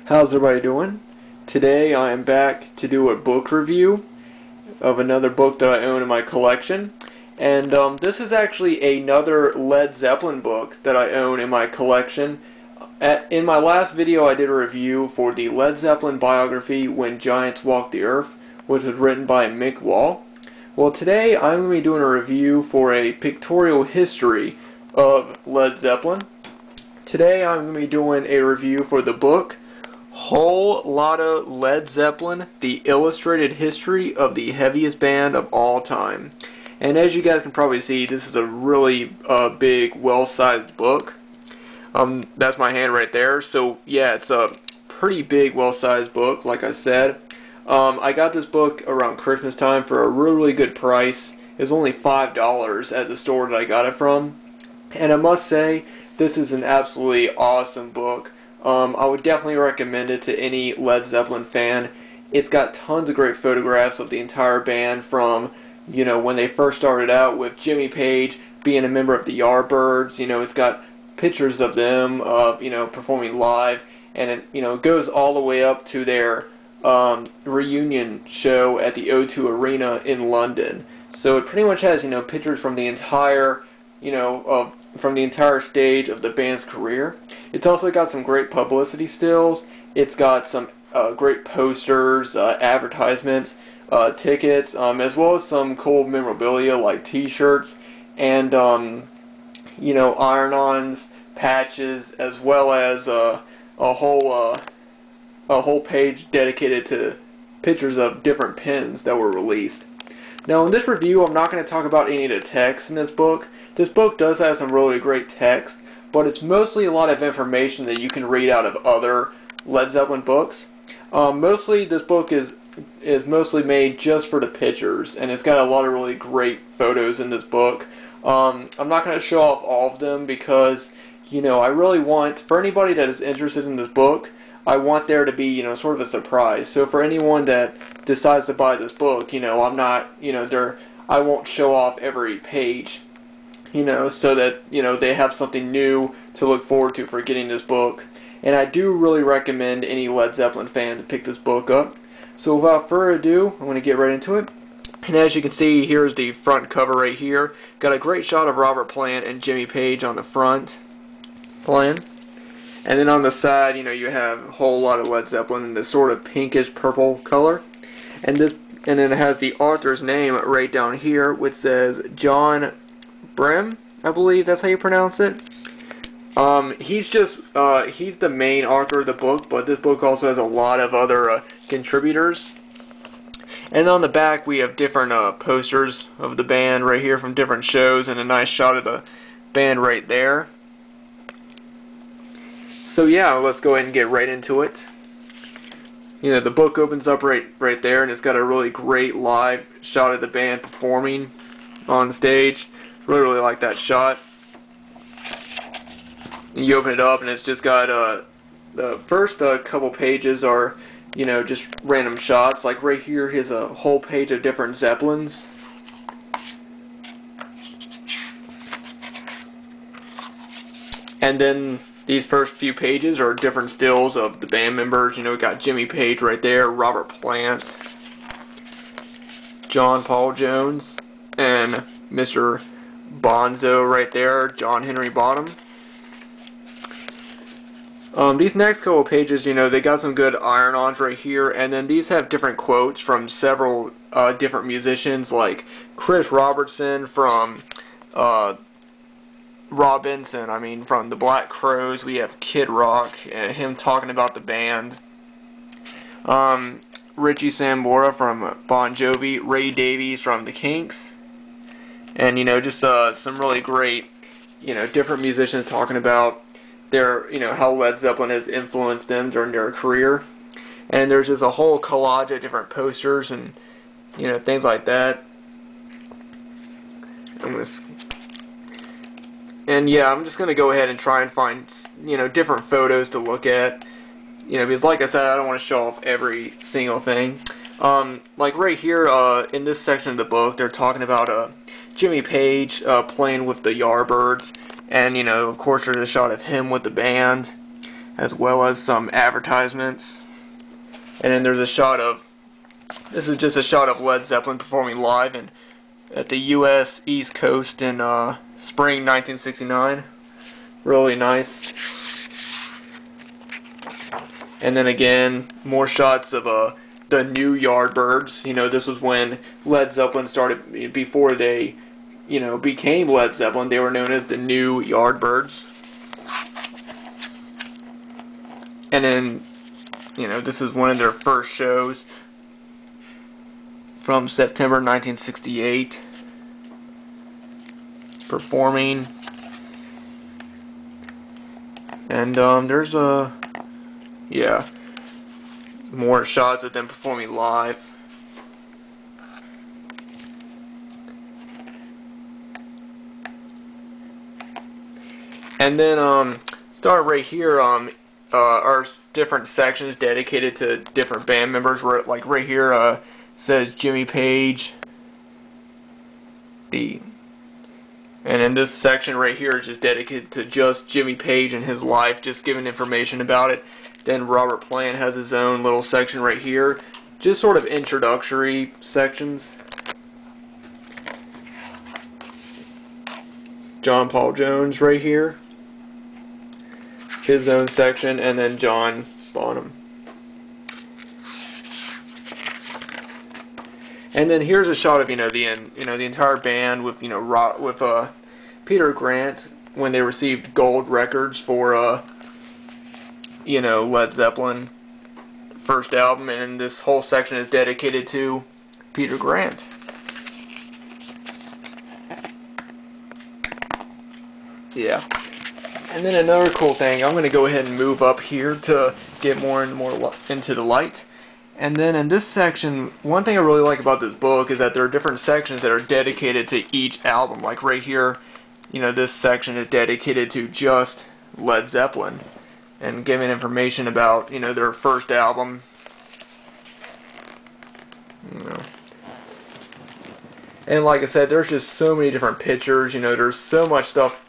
How's everybody doing? Today I am back to do a book review of another book that I own in my collection. And this is actually another Led Zeppelin book that I own in my collection. In my last video I did a review for the Led Zeppelin biography, When Giants Walk the Earth, which was written by Mick Wall. Well, today I'm going to be doing a review for a pictorial history of Led Zeppelin. Today I'm going to be doing a review for the book Whole Lotta Led Zeppelin, The Illustrated History of the Heaviest Band of All Time. And as you guys can probably see, this is a really big, well-sized book. That's my hand right there. So yeah, it's a pretty big, well-sized book, like I said. I got this book around Christmas time for a really good price. It was only $5 at the store that I got it from. And I must say, this is an absolutely awesome book. I would definitely recommend it to any Led Zeppelin fan. It's got tons of great photographs of the entire band from, you know, when they first started out with Jimmy Page being a member of the Yardbirds. You know, it's got pictures of them, you know, performing live, and it, you know, goes all the way up to their reunion show at the O2 Arena in London. So it pretty much has, you know, pictures from the entire, you know, from the entire stage of the band's career. It's also got some great publicity stills. It's got some great posters, advertisements, tickets, as well as some cool memorabilia like T-shirts and you know, iron-ons, patches, as well as a whole page dedicated to pictures of different pins that were released. Now in this review I'm not going to talk about any of the text in this book. This book does have some really great text, but it's mostly a lot of information that you can read out of other Led Zeppelin books. Mostly this book is mostly made just for the pictures, and it's got a lot of really great photos in this book. I'm not going to show off all of them because, you know, I really want, for anybody that is interested in this book, I want there to be, you know, sort of a surprise. So for anyone that decides to buy this book, you know, I'm not, you know, I won't show off every page, you know, so that, you know, they have something new to look forward to for getting this book. And I do really recommend any Led Zeppelin fan to pick this book up. So without further ado, I'm going to get right into it. And as you can see, here's the front cover right here. Got a great shot of Robert Plant and Jimmy Page on the front plan. And then on the side, you know, you have a whole lot of Led Zeppelin in this sort of pinkish purple color. And then it has the author's name right down here, which says John Brehm, I believe that's how you pronounce it. He's the main author of the book, but this book also has a lot of other contributors. And on the back we have different posters of the band right here from different shows, and a nice shot of the band right there. So yeah, let's go ahead and get right into it. You know, the book opens up right there, and it's got a really great live shot of the band performing on stage. Really like that shot. And you open it up, and it's just got the first couple pages are, you know, just random shots. Like right here, here's a whole page of different Zeppelins. And then these first few pages are different stills of the band members. You know, we got Jimmy Page right there, Robert Plant, John Paul Jones, and Mr. Bonzo right there, John Henry Bottom. These next couple pages, you know, they got some good iron-ons right here, and then these have different quotes from several different musicians, like Chris Robertson from Robinson, I mean, from the Black Crowes. We have Kid Rock, him talking about the band. Richie Sambora from Bon Jovi, Ray Davies from the Kinks, and, you know, just some really great, you know, different musicians talking about their, you know, how Led Zeppelin has influenced them during their career. And there's just a whole collage of different posters and, you know, things like that. And yeah, I'm just gonna go ahead and try and find, you know, different photos to look at, you know, because like I said, I don't want to show off every single thing. Like right here in this section of the book, they're talking about Jimmy Page playing with the Yardbirds, and, you know, of course there's a shot of him with the band. as well as some advertisements. And then there's a shot of, this is just a shot of Led Zeppelin performing live at the U.S. East Coast in spring 1969. Really nice. And then again, more shots of the new Yardbirds. You know, this was when Led Zeppelin started, before they, you know, became Led Zeppelin. They were known as the new Yardbirds. And then, you know, this is one of their first shows from September 1968. Performing. And there's yeah, more shots of them performing live. And then start right here are different sections dedicated to different band members. Where, like right here says Jimmy Page. And in this section right here is just dedicated to just Jimmy Page and his life, just giving information about it. Then Robert Plant has his own little section right here, just sort of introductory sections. John Paul Jones right here, his own section, and then John Bonham. And then here's a shot of the entire band with Peter Grant when they received gold records for Led Zeppelin first album, and this whole section is dedicated to Peter Grant. Yeah. And then another cool thing, I'm going to go ahead and move up here to get more and more into the light. And then in this section, one thing I really like about this book is that there are different sections that are dedicated to each album. Like right here, this section is dedicated to just Led Zeppelin and giving information about, their first album. And like I said, there's just so many different pictures, there's so much stuff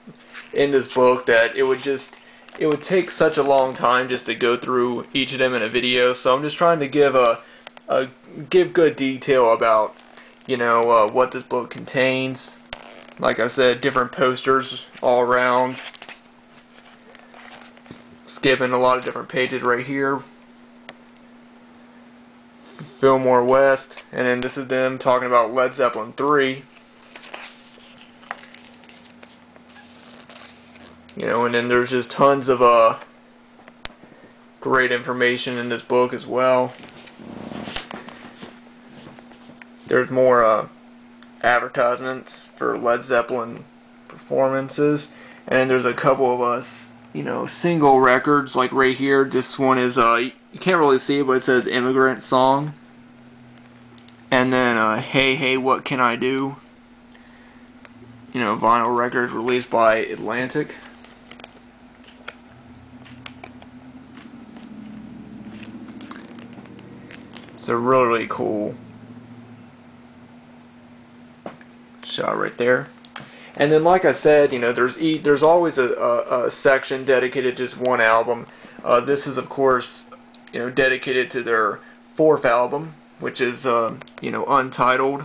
in this book that it would take such a long time just to go through each of them in a video. So I'm just trying to give good detail about what this book contains. Like I said, different posters all around. Skipping a lot of different pages right here. Fillmore West, and then this is them talking about Led Zeppelin 3. And then there's just tons of great information in this book as well. There's more advertisements for Led Zeppelin performances, and then there's a couple of single records, like right here. This one is you can't really see it, but it says Immigrant Song. And then Hey Hey What Can I Do? Vinyl records released by Atlantic. It's a really, really cool shot right there. And then, like I said, there's always a section dedicated to just one album. This is, of course, dedicated to their fourth album, which is Untitled,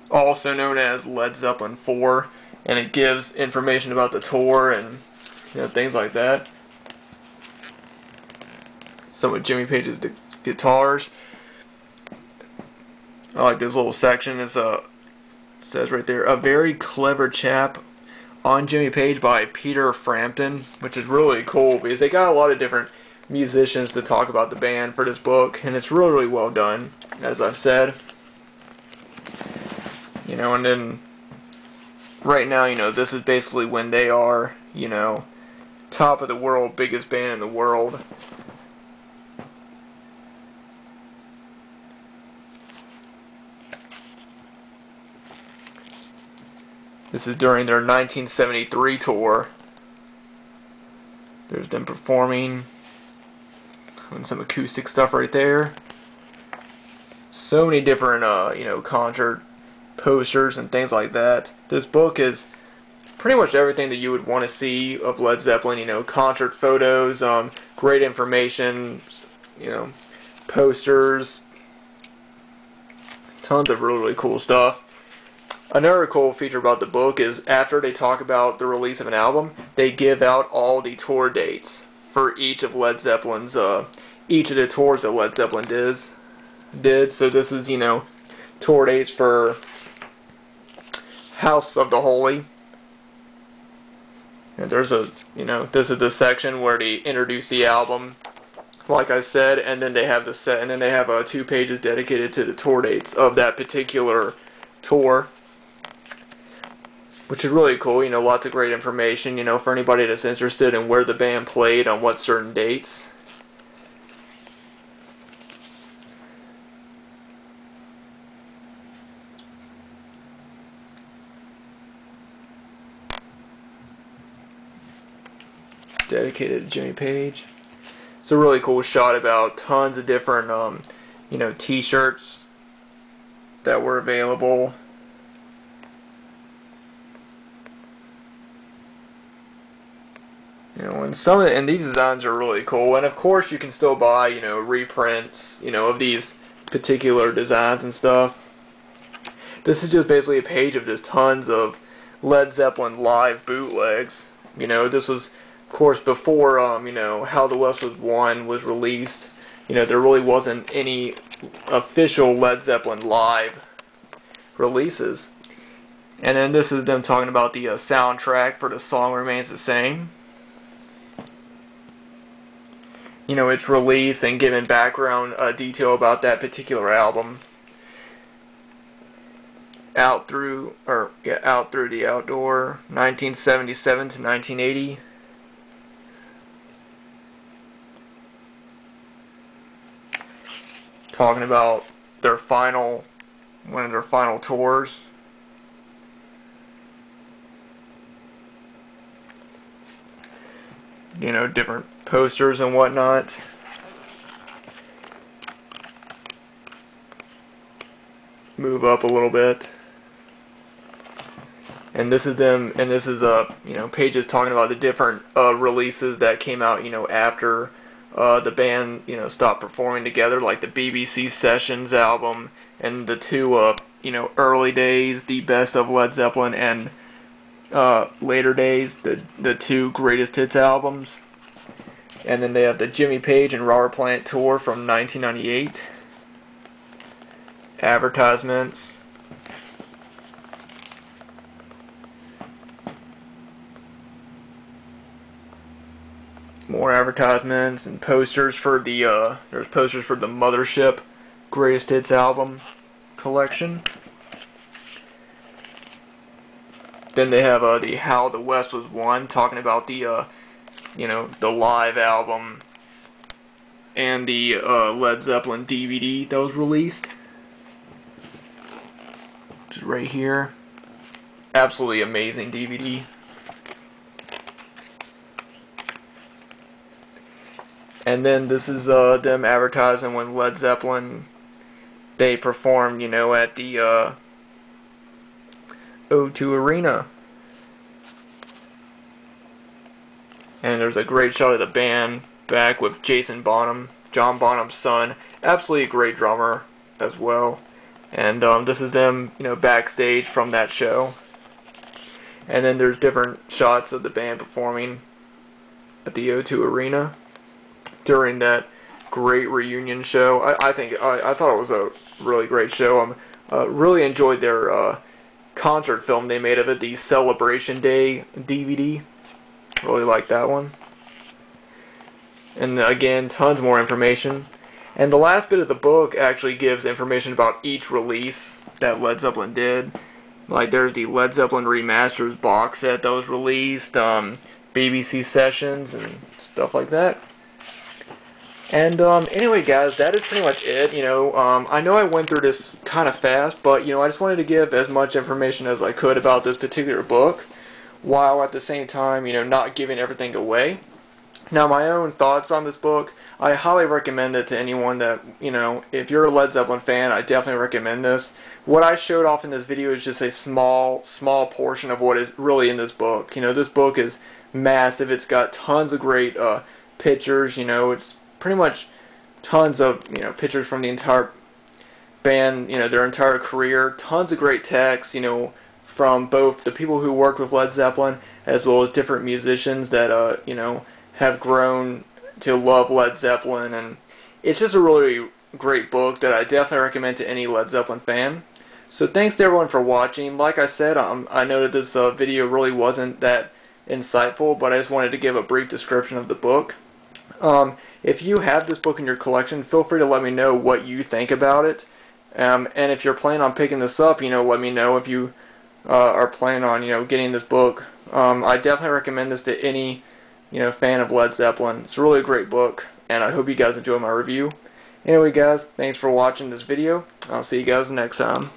also known as Led Zeppelin 4, and it gives information about the tour and things like that. Some of Jimmy Page's guitars. I like this little section. It says right there, "A Very Clever Chap on Jimmy Page" by Peter Frampton, which is really cool because they got a lot of different musicians to talk about the band for this book, and it's really, really well done, as I've said. And then right now, this is basically when they are, top of the world, biggest band in the world. This is during their 1973 tour. There's them performing and some acoustic stuff right there. So many different concert posters and things like that. This book is pretty much everything that you would want to see of Led Zeppelin. You know, concert photos, great information, you know, posters, tons of really cool stuff. Another cool feature about the book is after they talk about the release of an album, they give out all the tour dates for each of Led Zeppelin's, each of the tours that Led Zeppelin did. So this is, you know, tour dates for House of the Holy. And there's a, you know, this is the section where they introduce the album, like I said, and then they have the set, and then they have 2 pages dedicated to the tour dates of that particular tour, which is really cool. You know, lots of great information, you know, for anybody that's interested in where the band played on what certain dates. Dedicated to Jimmy Page. It's a really cool shot about tons of different, you know, t-shirts that were available. You know, and these designs are really cool. And of course, you can still buy, you know, reprints, you know, of these particular designs and stuff. This is just basically a page of just tons of Led Zeppelin live bootlegs. You know, this was, of course, before, you know, How the West Was Won was released. You know, there really wasn't any official Led Zeppelin live releases. And then this is them talking about the soundtrack for The Song Remains the Same. You know, its release and giving background detail about that particular album. Out Through the Outdoor, 1977 to 1980. Talking about their one of their final tours. You know, different posters and whatnot. Move up a little bit. And this is them, and this is you know, pages talking about the different releases that came out, you know, after the band, you know, stopped performing together, like the BBC Sessions album and the 2 you know, early days, the best of Led Zeppelin, and later days, the 2 greatest hits albums. And then they have the Jimmy Page and Robert Plant tour from 1998. Advertisements. More advertisements and posters for the there's posters for the Mothership Greatest Hits album collection. Then they have the How the West Was Won, talking about the you know, the live album and the Led Zeppelin DVD that was released, which is right here. Absolutely amazing DVD. And then this is them advertising when Led Zeppelin, they performed, you know, at the O2 Arena. And there's a great shot of the band back with Jason Bonham, John Bonham's son. Absolutely a great drummer as well. And this is them, you know, backstage from that show. And then there's different shots of the band performing at the O2 Arena during that great reunion show. I thought it was a really great show. Really enjoyed their concert film they made of it, the Celebration Day DVD. Really like that one. And again, tons more information. And the last bit of the book actually gives information about each release that Led Zeppelin did. Like, there's the Led Zeppelin Remasters box set that was released, BBC Sessions, and stuff like that. And anyway, guys, that is pretty much it. You know, I know I went through this kind of fast, but you know, I just wanted to give as much information as I could about this particular book, while at the same time, you know, not giving everything away. Now, my own thoughts on this book, I highly recommend it to anyone that, if you're a Led Zeppelin fan, I definitely recommend this. What I showed off in this video is just a small portion of what is really in this book. This book is massive. It's got tons of great pictures. It's pretty much tons of, pictures from the entire band, their entire career. Tons of great text, from both the people who worked with Led Zeppelin as well as different musicians that, have grown to love Led Zeppelin, and it's just a really great book that I definitely recommend to any Led Zeppelin fan. So thanks to everyone for watching. Like I said, I know that this video really wasn't that insightful, but I just wanted to give a brief description of the book. If you have this book in your collection, feel free to let me know what you think about it. And if you're planning on picking this up, let me know if you are planning on, getting this book. I definitely recommend this to any fan of Led Zeppelin. It's a really great book, and I hope you guys enjoy my review. Anyway, guys, thanks for watching this video. I'll see you guys next time.